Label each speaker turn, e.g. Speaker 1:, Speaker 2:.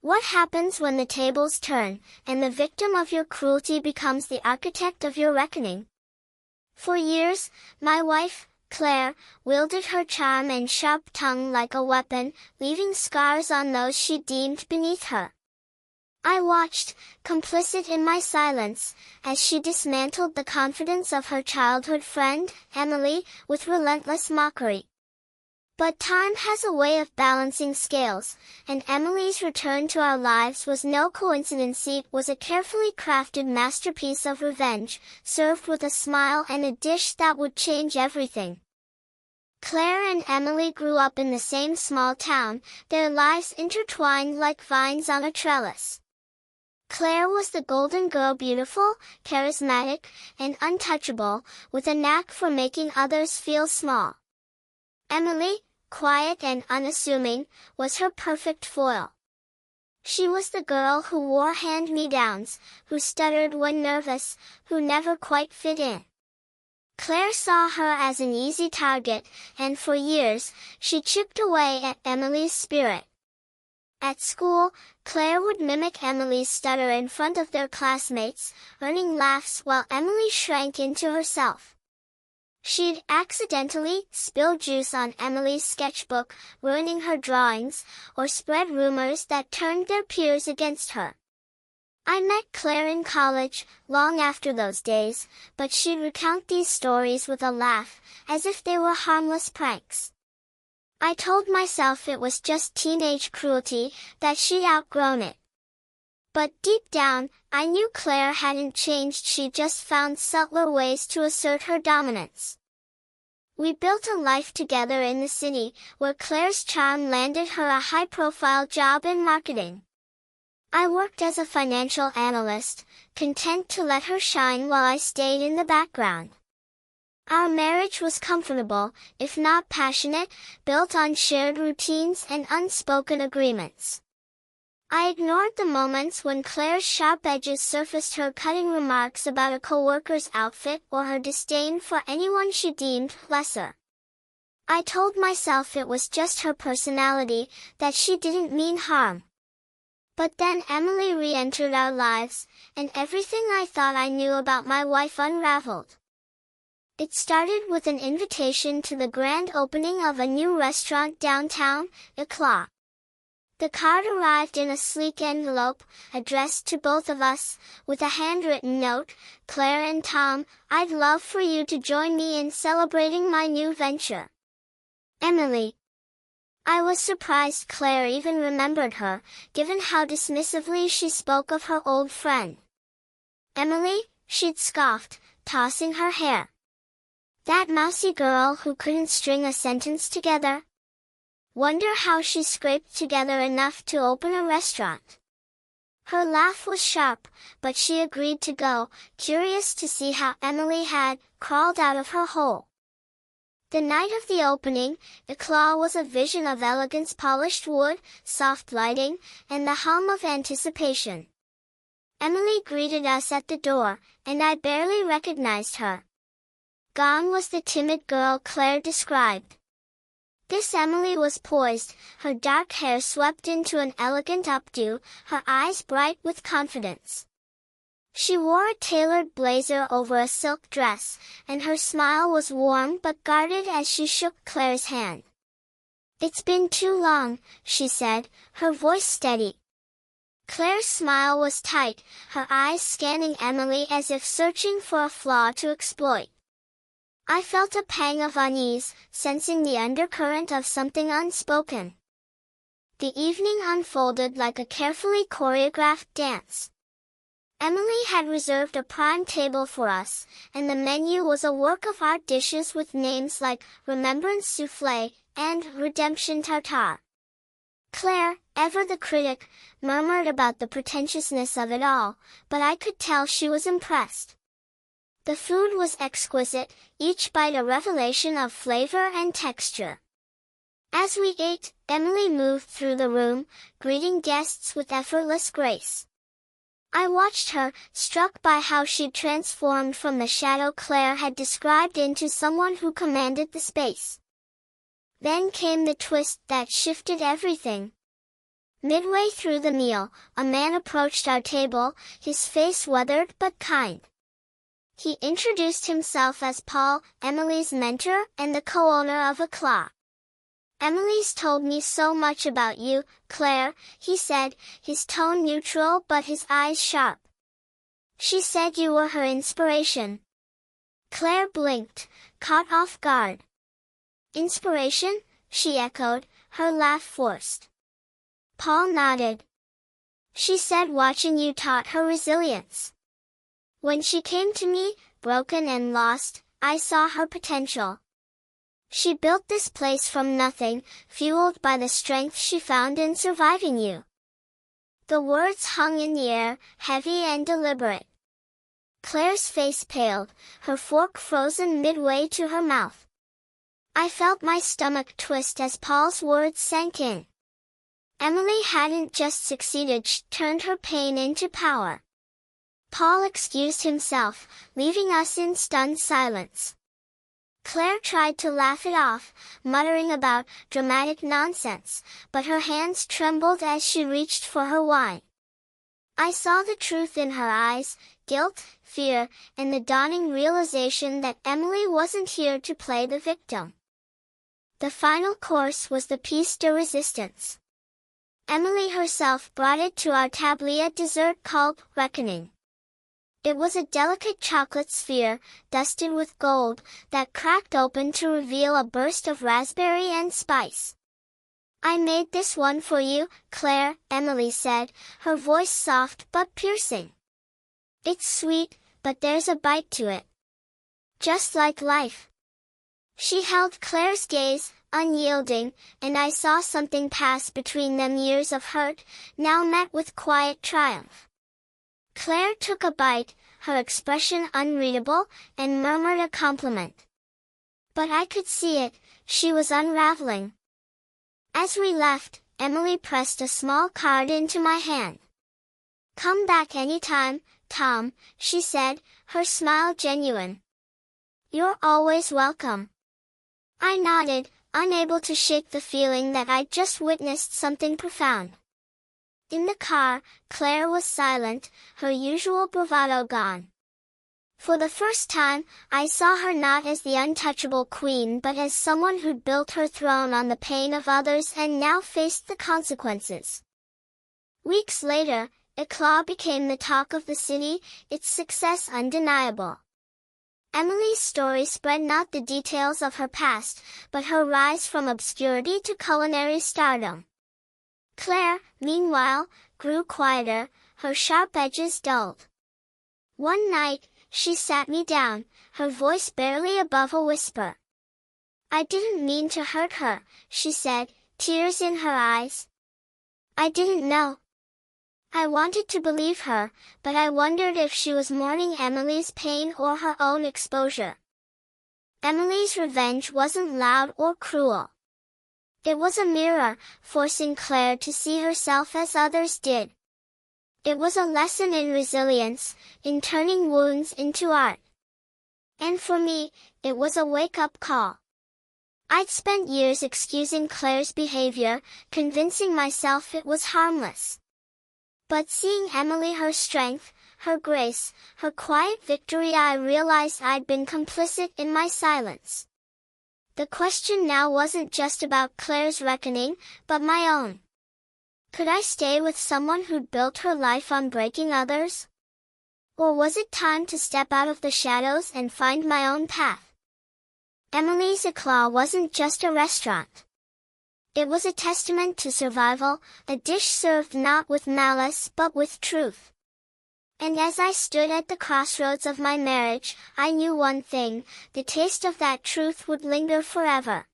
Speaker 1: What happens when the tables turn, and the victim of your cruelty becomes the architect of your reckoning? For years, my wife, Claire, wielded her charm and sharp tongue like a weapon, leaving scars on those she deemed beneath her. I watched, complicit in my silence, as she dismantled the confidence of her childhood friend, Emily, with relentless mockery. But time has a way of balancing scales, and Emily's return to our lives was no coincidence. It was a carefully crafted masterpiece of revenge, served with a smile and a dish that would change everything. Claire and Emily grew up in the same small town, their lives intertwined like vines on a trellis. Claire was the golden girl, beautiful, charismatic, and untouchable, with a knack for making others feel small. Emily, quiet and unassuming, was her perfect foil. She was the girl who wore hand-me-downs, who stuttered when nervous, who never quite fit in. Claire saw her as an easy target, and for years, she chipped away at Emily's spirit. At school, Claire would mimic Emily's stutter in front of their classmates, earning laughs while Emily shrank into herself. She'd accidentally spill juice on Emily's sketchbook, ruining her drawings, or spread rumors that turned their peers against her. I met Claire in college, long after those days, but she'd recount these stories with a laugh, as if they were harmless pranks. I told myself it was just teenage cruelty, that she'd outgrown it. But deep down, I knew Claire hadn't changed. She just found subtler ways to assert her dominance. We built a life together in the city, where Claire's charm landed her a high-profile job in marketing. I worked as a financial analyst, content to let her shine while I stayed in the background. Our marriage was comfortable, if not passionate, built on shared routines and unspoken agreements. I ignored the moments when Claire's sharp edges surfaced, her cutting remarks about a coworker's outfit or her disdain for anyone she deemed lesser. I told myself it was just her personality, that she didn't mean harm. But then Emily re-entered our lives, and everything I thought I knew about my wife unraveled. It started with an invitation to the grand opening of a new restaurant downtown, Eclat. The card arrived in a sleek envelope, addressed to both of us, with a handwritten note, "Claire and Tom, I'd love for you to join me in celebrating my new venture. Emily." I was surprised Claire even remembered her, given how dismissively she spoke of her old friend. "Emily," she'd scoffed, tossing her hair. "That mousy girl who couldn't string a sentence together? Wonder how she scraped together enough to open a restaurant." Her laugh was sharp, but she agreed to go, curious to see how Emily had crawled out of her hole. The night of the opening, Eclat was a vision of elegance, polished wood, soft lighting, and the hum of anticipation. Emily greeted us at the door, and I barely recognized her. Gone was the timid girl Claire described. This Emily was poised, her dark hair swept into an elegant updo, her eyes bright with confidence. She wore a tailored blazer over a silk dress, and her smile was warm but guarded as she shook Claire's hand. "It's been too long," she said, her voice steady. Claire's smile was tight, her eyes scanning Emily as if searching for a flaw to exploit. I felt a pang of unease, sensing the undercurrent of something unspoken. The evening unfolded like a carefully choreographed dance. Emily had reserved a prime table for us, and the menu was a work of art, dishes with names like Remembrance Soufflé and Redemption Tartare. Claire, ever the critic, murmured about the pretentiousness of it all, but I could tell she was impressed. The food was exquisite, each bite a revelation of flavor and texture. As we ate, Emily moved through the room, greeting guests with effortless grace. I watched her, struck by how she'd transformed from the shadow Claire had described into someone who commanded the space. Then came the twist that shifted everything. Midway through the meal, a man approached our table, his face weathered but kind. He introduced himself as Paul, Emily's mentor and the co-owner of a claw. "Emily's told me so much about you, Claire," he said, his tone neutral but his eyes sharp. "She said you were her inspiration." Claire blinked, caught off guard. "Inspiration?" she echoed, her laugh forced. Paul nodded. "She said watching you taught her resilience. When she came to me, broken and lost, I saw her potential. She built this place from nothing, fueled by the strength she found in surviving you." The words hung in the air, heavy and deliberate. Claire's face paled, her fork frozen midway to her mouth. I felt my stomach twist as Paul's words sank in. Emily hadn't just succeeded, she turned her pain into power. Paul excused himself, leaving us in stunned silence. Claire tried to laugh it off, muttering about dramatic nonsense, but her hands trembled as she reached for her wine. I saw the truth in her eyes, guilt, fear, and the dawning realization that Emily wasn't here to play the victim. The final course was the piece de resistance. Emily herself brought it to our table, a dessert called Reckoning. It was a delicate chocolate sphere, dusted with gold, that cracked open to reveal a burst of raspberry and spice. "I made this one for you, Claire," Emily said, her voice soft but piercing. "It's sweet, but there's a bite to it. Just like life." She held Claire's gaze, unyielding, and I saw something pass between them, years of hurt, now met with quiet triumph. Claire took a bite, her expression unreadable, and murmured a compliment. But I could see it, she was unraveling. As we left, Emily pressed a small card into my hand. "Come back anytime, Tom," she said, her smile genuine. "You're always welcome." I nodded, unable to shake the feeling that I'd just witnessed something profound. In the car, Claire was silent, her usual bravado gone. For the first time, I saw her not as the untouchable queen but as someone who'd built her throne on the pain of others and now faced the consequences. Weeks later, Eclat became the talk of the city, its success undeniable. Emily's story spread not the details of her past, but her rise from obscurity to culinary stardom. Claire, meanwhile, grew quieter, her sharp edges dulled. One night, she sat me down, her voice barely above a whisper. "I didn't mean to hurt her," she said, tears in her eyes. "I didn't know. I wanted to believe her, but I wondered if she was mourning Emily's pain or her own exposure." Emily's revenge wasn't loud or cruel. It was a mirror, forcing Claire to see herself as others did. It was a lesson in resilience, in turning wounds into art. And for me, it was a wake-up call. I'd spent years excusing Claire's behavior, convincing myself it was harmless. But seeing Emily, her strength, her grace, her quiet victory, I realized I'd been complicit in my silence. The question now wasn't just about Claire's reckoning, but my own. Could I stay with someone who'd built her life on breaking others? Or was it time to step out of the shadows and find my own path? Emily's Eclat wasn't just a restaurant. It was a testament to survival, a dish served not with malice but with truth. And as I stood at the crossroads of my marriage, I knew one thing, the taste of that truth would linger forever.